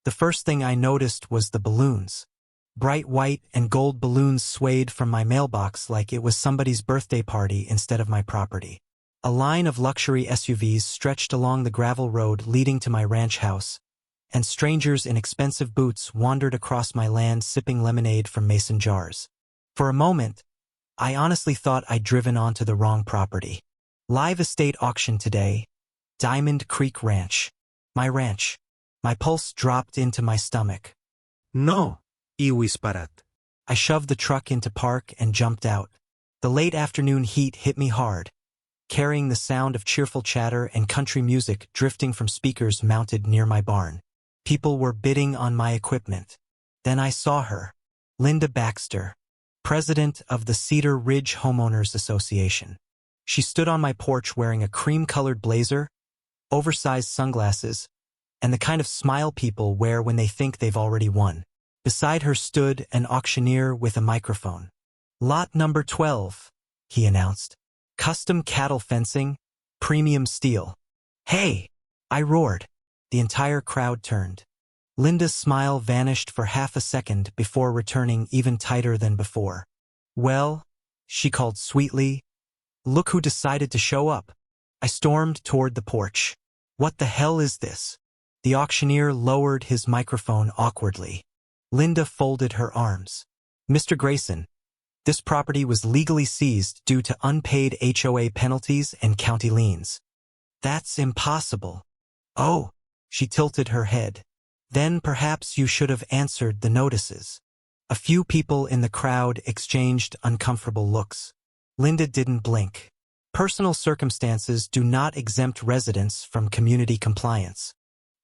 The first thing I noticed was the balloons. Bright white and gold balloons swayed from my mailbox like it was somebody's birthday party instead of my property. A line of luxury SUVs stretched along the gravel road leading to my ranch house, and strangers in expensive boots wandered across my land sipping lemonade from mason jars. For a moment, I honestly thought I'd driven onto the wrong property. Live estate auction today, Diamond Creek Ranch. My ranch. My pulse dropped into my stomach. No, iwisparat. I shoved the truck into park and jumped out. The late afternoon heat hit me hard, carrying the sound of cheerful chatter and country music drifting from speakers mounted near my barn. People were bidding on my equipment. Then I saw her, Linda Baxter, president of the Cedar Ridge Homeowners Association. She stood on my porch wearing a cream-colored blazer, oversized sunglasses, and the kind of smile people wear when they think they've already won. Beside her stood an auctioneer with a microphone. Lot number 12, he announced. Custom cattle fencing, premium steel. Hey! I roared. The entire crowd turned. Linda's smile vanished for half a second before returning even tighter than before. Well, she called sweetly, look who decided to show up. I stormed toward the porch. What the hell is this? The auctioneer lowered his microphone awkwardly. Linda folded her arms. Mr. Grayson, this property was legally seized due to unpaid HOA penalties and county liens. That's impossible. Oh, she tilted her head. Then perhaps you should have answered the notices. A few people in the crowd exchanged uncomfortable looks. Linda didn't blink. Personal circumstances do not exempt residents from community compliance.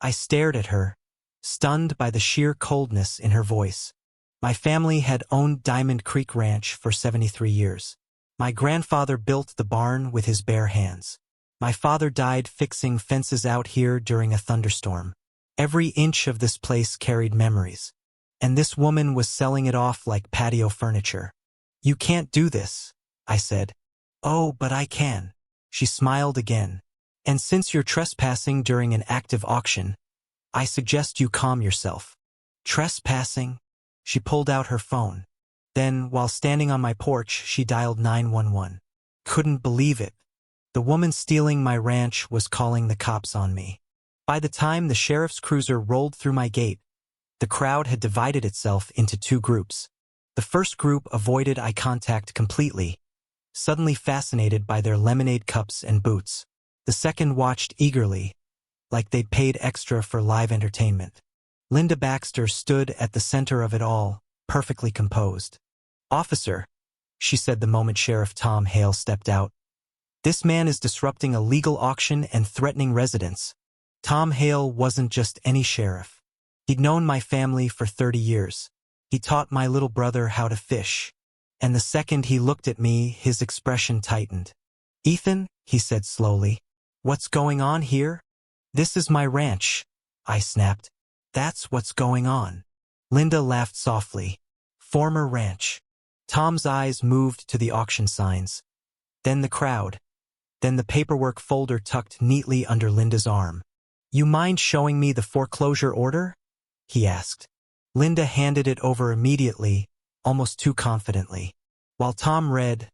I stared at her, stunned by the sheer coldness in her voice. My family had owned Diamond Creek Ranch for 73 years. My grandfather built the barn with his bare hands. My father died fixing fences out here during a thunderstorm. Every inch of this place carried memories. And this woman was selling it off like patio furniture. You can't do this, I said. Oh, but I can. She smiled again. And since you're trespassing during an active auction, I suggest you calm yourself. Trespassing? She pulled out her phone. Then, while standing on my porch, she dialed 911. Couldn't believe it. The woman stealing my ranch was calling the cops on me. By the time the sheriff's cruiser rolled through my gate, the crowd had divided itself into two groups. The first group avoided eye contact completely, suddenly fascinated by their lemonade cups and boots. The second watched eagerly, like they'd paid extra for live entertainment. Linda Baxter stood at the center of it all, perfectly composed. Officer, she said the moment Sheriff Tom Hale stepped out. This man is disrupting a legal auction and threatening residents. Tom Hale wasn't just any sheriff. He'd known my family for 30 years. He taught my little brother how to fish. And the second he looked at me, his expression tightened. Ethan, he said slowly, what's going on here? This is my ranch, I snapped. That's what's going on. Linda laughed softly. Former ranch. Tom's eyes moved to the auction signs. Then the crowd. Then the paperwork folder tucked neatly under Linda's arm. You mind showing me the foreclosure order? He asked. Linda handed it over immediately, almost too confidently. While Tom read,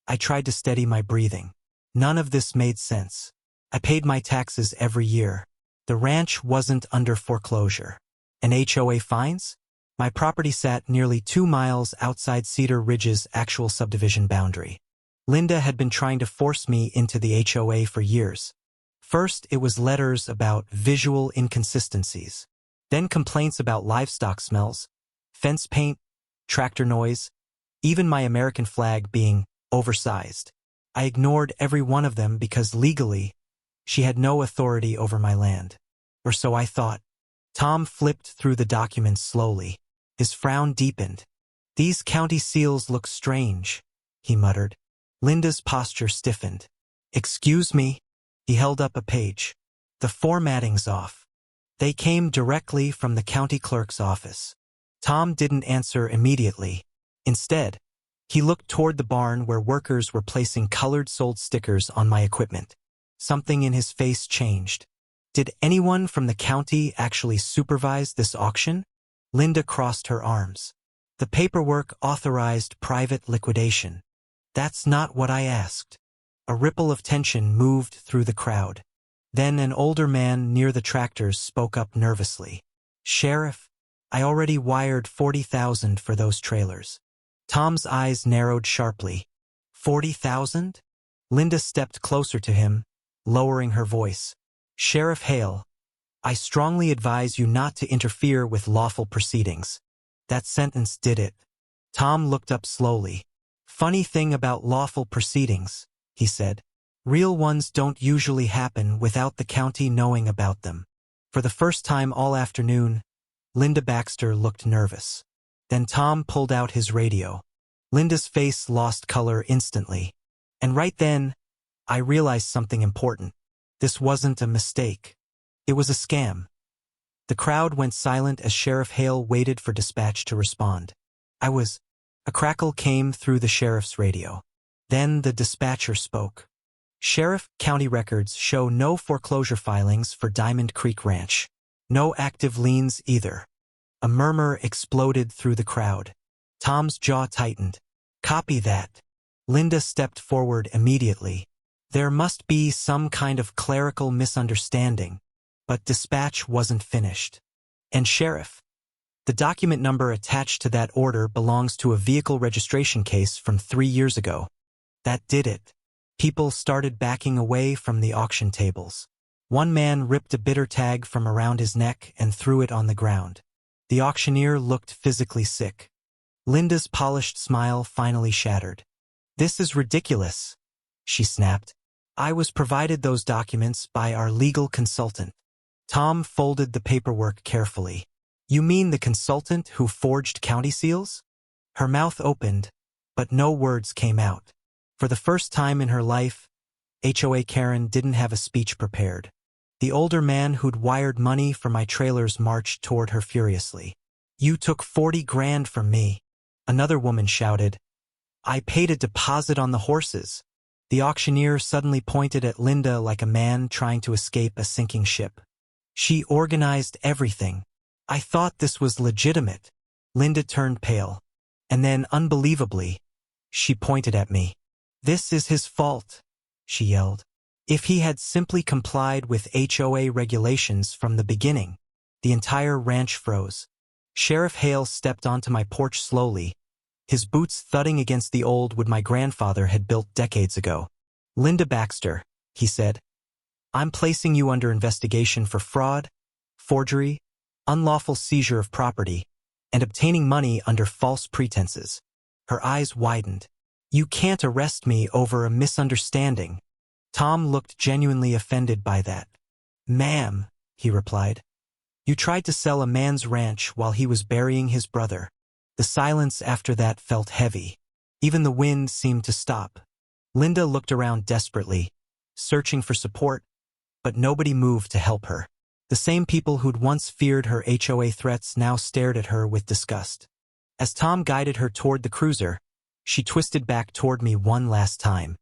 I tried to steady my breathing. None of this made sense. I paid my taxes every year. The ranch wasn't under foreclosure. And HOA fines? My property sat nearly 2 miles outside Cedar Ridge's actual subdivision boundary. Linda had been trying to force me into the HOA for years. First, it was letters about visual inconsistencies. Then complaints about livestock smells, fence paint, tractor noise, even my American flag being oversized. I ignored every one of them because legally, she had no authority over my land. Or so I thought. Tom flipped through the documents slowly. His frown deepened. These county seals look strange, he muttered. Linda's posture stiffened. Excuse me? He held up a page. The formatting's off. They came directly from the county clerk's office. Tom didn't answer immediately. Instead, he looked toward the barn where workers were placing colored sold stickers on my equipment. Something in his face changed. Did anyone from the county actually supervise this auction? Linda crossed her arms. The paperwork authorized private liquidation. That's not what I asked. A ripple of tension moved through the crowd. Then an older man near the tractors spoke up nervously. Sheriff, I already wired $40,000 for those trailers. Tom's eyes narrowed sharply. 40,000? Linda stepped closer to him, lowering her voice. Sheriff Hale, I strongly advise you not to interfere with lawful proceedings. That sentence did it. Tom looked up slowly. Funny thing about lawful proceedings, he said. Real ones don't usually happen without the county knowing about them. For the first time all afternoon, Linda Baxter looked nervous. Then Tom pulled out his radio. Linda's face lost color instantly. And right then, I realized something important. This wasn't a mistake. It was a scam. The crowd went silent as Sheriff Hale waited for dispatch to respond. A crackle came through the sheriff's radio. Then the dispatcher spoke. Sheriff, county records show no foreclosure filings for Diamond Creek Ranch. No active liens either. A murmur exploded through the crowd. Tom's jaw tightened. Copy that. Linda stepped forward immediately. There must be some kind of clerical misunderstanding, but dispatch wasn't finished. And Sheriff, the document number attached to that order belongs to a vehicle registration case from 3 years ago. That did it. People started backing away from the auction tables. One man ripped a bidder tag from around his neck and threw it on the ground. The auctioneer looked physically sick. Linda's polished smile finally shattered. This is ridiculous, she snapped. I was provided those documents by our legal consultant. Tom folded the paperwork carefully. You mean the consultant who forged county seals? Her mouth opened, but no words came out. For the first time in her life, HOA Karen didn't have a speech prepared. The older man who'd wired money for my trailers marched toward her furiously. You took 40 grand from me. Another woman shouted. I paid a deposit on the horses. The auctioneer suddenly pointed at Linda like a man trying to escape a sinking ship. She organized everything. I thought this was legitimate. Linda turned pale. And then, unbelievably, she pointed at me. This is his fault, she yelled. If he had simply complied with HOA regulations from the beginning, the entire ranch froze. Sheriff Hale stepped onto my porch slowly, his boots thudding against the old wood my grandfather had built decades ago. Linda Baxter, he said, I'm placing you under investigation for fraud, forgery, unlawful seizure of property, and obtaining money under false pretenses. Her eyes widened. You can't arrest me over a misunderstanding. Tom looked genuinely offended by that. Ma'am, he replied, you tried to sell a man's ranch while he was burying his brother. The silence after that felt heavy. Even the wind seemed to stop. Linda looked around desperately, searching for support, but nobody moved to help her. The same people who'd once feared her HOA threats now stared at her with disgust. As Tom guided her toward the cruiser, she twisted back toward me one last time.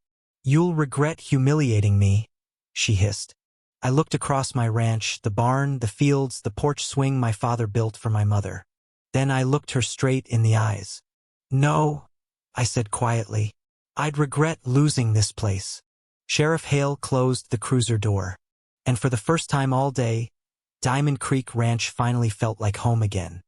You'll regret humiliating me, she hissed. I looked across my ranch, the barn, the fields, the porch swing my father built for my mother. Then I looked her straight in the eyes. No, I said quietly. I'd regret losing this place. Sheriff Hale closed the cruiser door. And for the first time all day, Diamond Creek Ranch finally felt like home again.